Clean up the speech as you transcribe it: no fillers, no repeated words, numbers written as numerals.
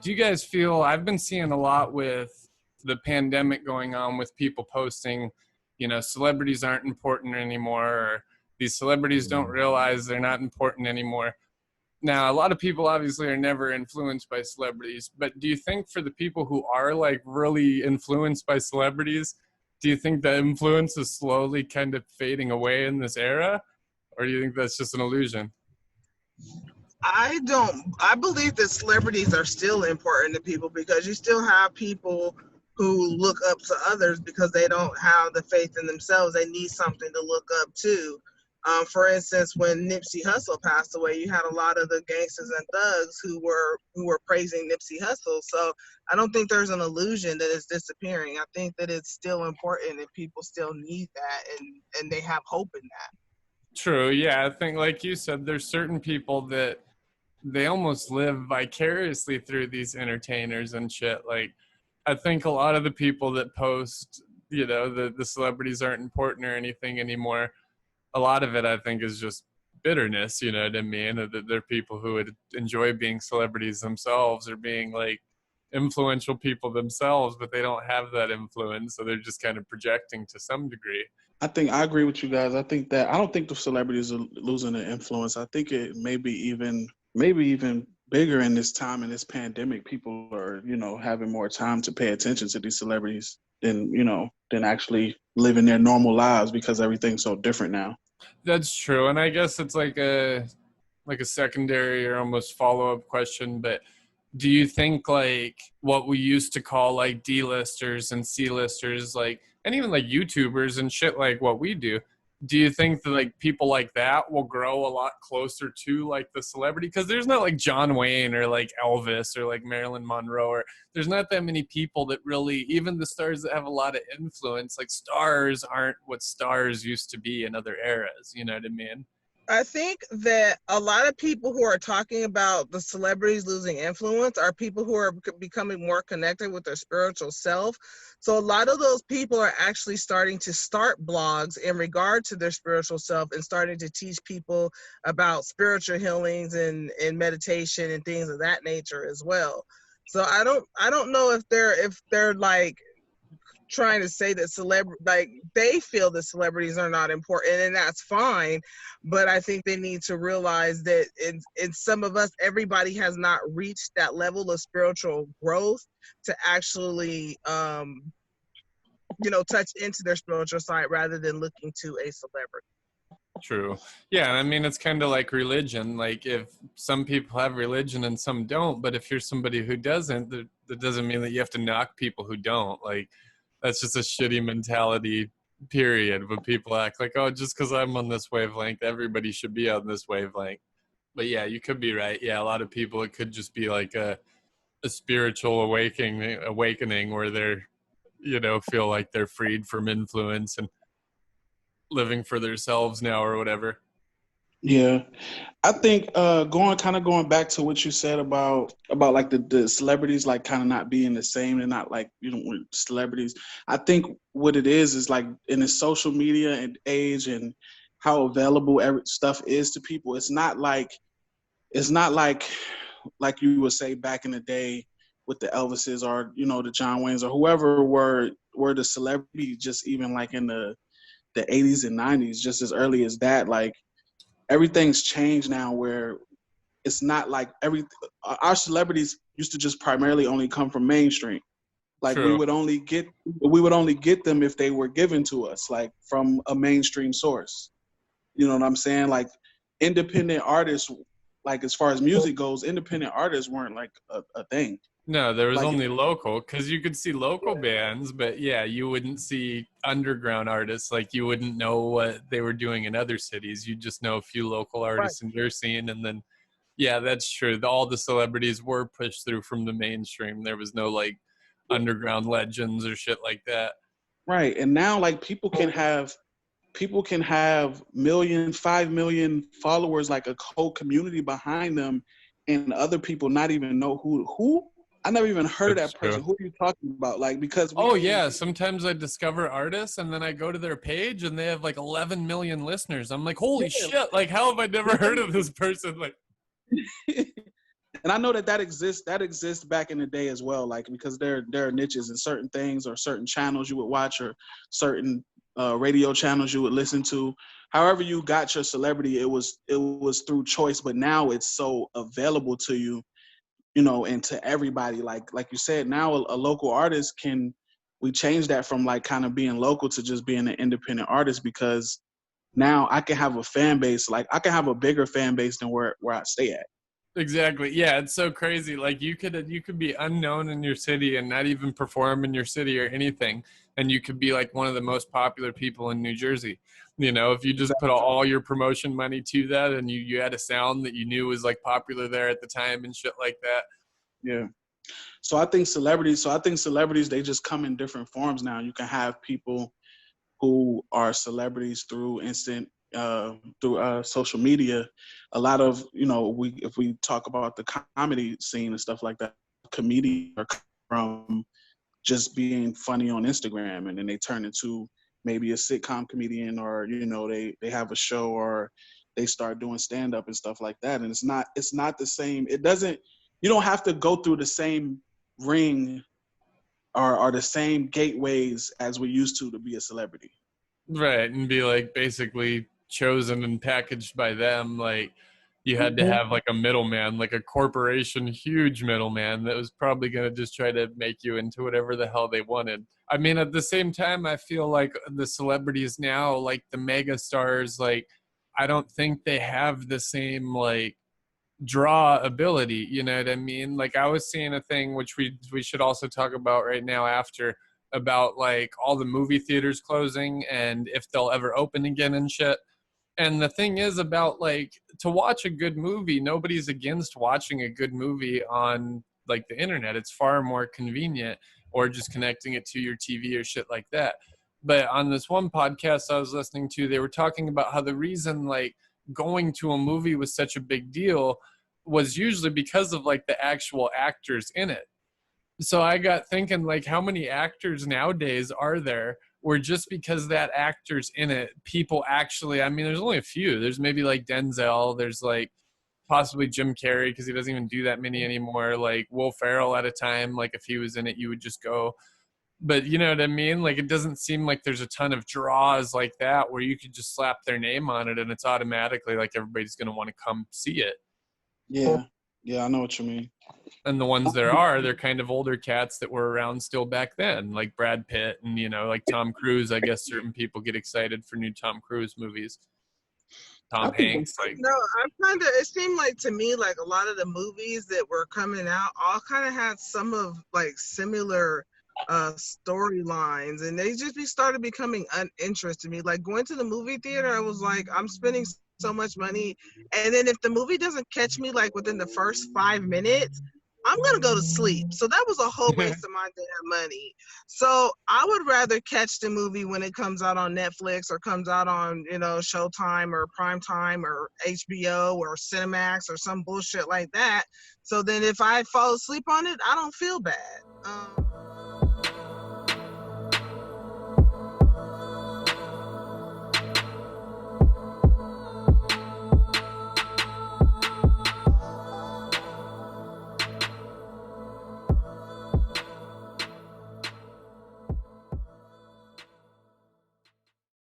do you guys feel, I've been seeing a lot with the pandemic going on with people posting, celebrities aren't important anymore, or these celebrities don't realize they're not important anymore. Now, a lot of people obviously are never influenced by celebrities, but do you think for the people who are like really influenced by celebrities, do you think the influence is slowly kind of fading away in this era? Or do you think that's just an illusion? I believe that celebrities are still important to people because you still have people who look up to others because they don't have the faith in themselves. They need something to look up to. For instance, when Nipsey Hussle passed away, you had a lot of the gangsters and thugs who were praising Nipsey Hussle. So I don't think there's an illusion that it's disappearing. I think that it's still important and people still need that and they have hope in that. True. Yeah. I think, like you said, there's certain people that they almost live vicariously through these entertainers and shit. Like, I think a lot of the people that post, the celebrities aren't important or anything anymore, a lot of it, I think, is just bitterness, you know what I mean? That they're people who would enjoy being celebrities themselves or being like influential people themselves, but they don't have that influence. So they're just kind of projecting to some degree. I agree with you guys. I don't think the celebrities are losing their influence. I think it maybe even bigger in this time, in this pandemic. People are, having more time to pay attention to these celebrities than actually living their normal lives because everything's so different now. That's true. And I guess it's like a secondary or almost follow-up question, but do you think like what we used to call like D-listers and C-listers, like, and even like YouTubers and shit like what we do you think that like people like that will grow a lot closer to like the celebrity? Because there's not like John Wayne or like Elvis or like Marilyn Monroe, or there's not that many people that really, even the stars that have a lot of influence, like stars aren't what stars used to be in other eras. You know what I mean? I think that a lot of people who are talking about the celebrities losing influence are people who are becoming more connected with their spiritual self. So a lot of those people are actually starting to start blogs in regard to their spiritual self and starting to teach people about spiritual healings and meditation and things of that nature as well. So I don't know if they're like trying to say that they feel that celebrities are not important, and that's fine, but I think they need to realize that in some of us, everybody has not reached that level of spiritual growth to actually touch into their spiritual side rather than looking to a celebrity. True. Yeah, I mean, it's kind of like religion. Like, if some people have religion and some don't, but if you're somebody who doesn't, that doesn't mean that you have to knock people who don't. Like, that's just a shitty mentality, period. But people act like, oh, just because I'm on this wavelength, everybody should be on this wavelength. But yeah, you could be right. Yeah, a lot of people, it could just be like a spiritual awakening where they're, feel like they're freed from influence and living for themselves now or whatever. Yeah, I think going back to what you said about like the celebrities like kind of not being the same and not like celebrities. I think what it is like in the social media and age and how available stuff is to people. It's not like you would say back in the day with the Elvises or the John Waynes or whoever were the celebrity just even like in the 80s and 90s, just as early as that. Like, everything's changed now where it's not like our celebrities used to just primarily only come from mainstream. Like, True. we would only get them if they were given to us, like from a mainstream source. You know what I'm saying? Like, independent artists, like as far as music goes, independent artists weren't like a thing. No, there was like, only local, because you could see local bands, but yeah, you wouldn't see underground artists. Like, you wouldn't know what they were doing in other cities. You just know a few local artists in your scene, and then, yeah, that's true. All the celebrities were pushed through from the mainstream. There was no like underground legends or shit like that. Right, and now like people can have 5 million followers, like a whole community behind them, and other people not even know who. I never even heard of that person. Who are you talking about? Like, because sometimes I discover artists and then I go to their page and they have like 11 million listeners. I'm like, holy shit! Like, how have I never heard of this person? Like, And I know that exists back in the day as well, like because there are niches in certain things or certain channels you would watch or certain radio channels you would listen to. However you got your celebrity, it was through choice, but now it's so available to you, you know, and to everybody. Like you said, now a local artist we change that from like kind of being local to just being an independent artist, because now I can have a fan base, like I can have a bigger fan base than where I stay at. Exactly. Yeah, it's so crazy. Like you could be unknown in your city and not even perform in your city or anything, and you could be like one of the most popular people in New Jersey. You know, if you just put all your promotion money to that, and you had a sound that you knew was like popular there at the time and shit like that. Yeah. So I think celebrities, they just come in different forms now. You can have people who are celebrities through social media. A lot of, you know, if we talk about the comedy scene and stuff like that, comedians are from just being funny on Instagram, and then they turn into maybe a sitcom comedian, or, you know, they have a show, or they start doing stand up and stuff like that. And it's not the same. You don't have to go through the same ring or the same gateways as we used to be a celebrity. Right, and be like basically chosen and packaged by them. Like you had to have like a middleman, like a corporation, huge middleman that was probably going to just try to make you into whatever the hell they wanted. I mean, at the same time, I feel like the celebrities now, like the mega stars, like I don't think they have the same like draw ability, you know what I mean? Like I was seeing a thing which we should also talk about right now after, about like all the movie theaters closing and if they'll ever open again and shit. And the thing is about like, to watch a good movie, nobody's against watching a good movie on like the internet. It's far more convenient, or just connecting it to your TV or shit like that. But on this one podcast I was listening to, they were talking about how the reason like going to a movie was such a big deal was usually because of like the actual actors in it. So I got thinking, like, how many actors nowadays are there where just because that actor's in it, people actually, I mean, there's only a few. There's maybe like Denzel, there's like possibly Jim Carrey, because he doesn't even do that many anymore. Like Will Ferrell at a time, like if he was in it, you would just go. But you know what I mean? Like it doesn't seem like there's a ton of draws like that where you could just slap their name on it and it's automatically like everybody's going to want to come see it. Yeah, I know what you mean. And the ones there are, they're kind of older cats that were around still back then, like Brad Pitt and, you know, like Tom Cruise. I guess certain people get excited for new Tom Cruise movies. Tom Hanks, like. No, it seemed like to me, like a lot of the movies that were coming out all kind of had some of like similar storylines, and they just started becoming uninteresting to me. Like going to the movie theater, I was like, I'm spending so much money, and then if the movie doesn't catch me like within the first 5 minutes, I'm gonna go to sleep. So that was a whole waste of my damn money. So I would rather catch the movie when it comes out on Netflix or comes out on, you know, Showtime or Primetime or HBO or Cinemax or some bullshit like that. So then if I fall asleep on it, I don't feel bad.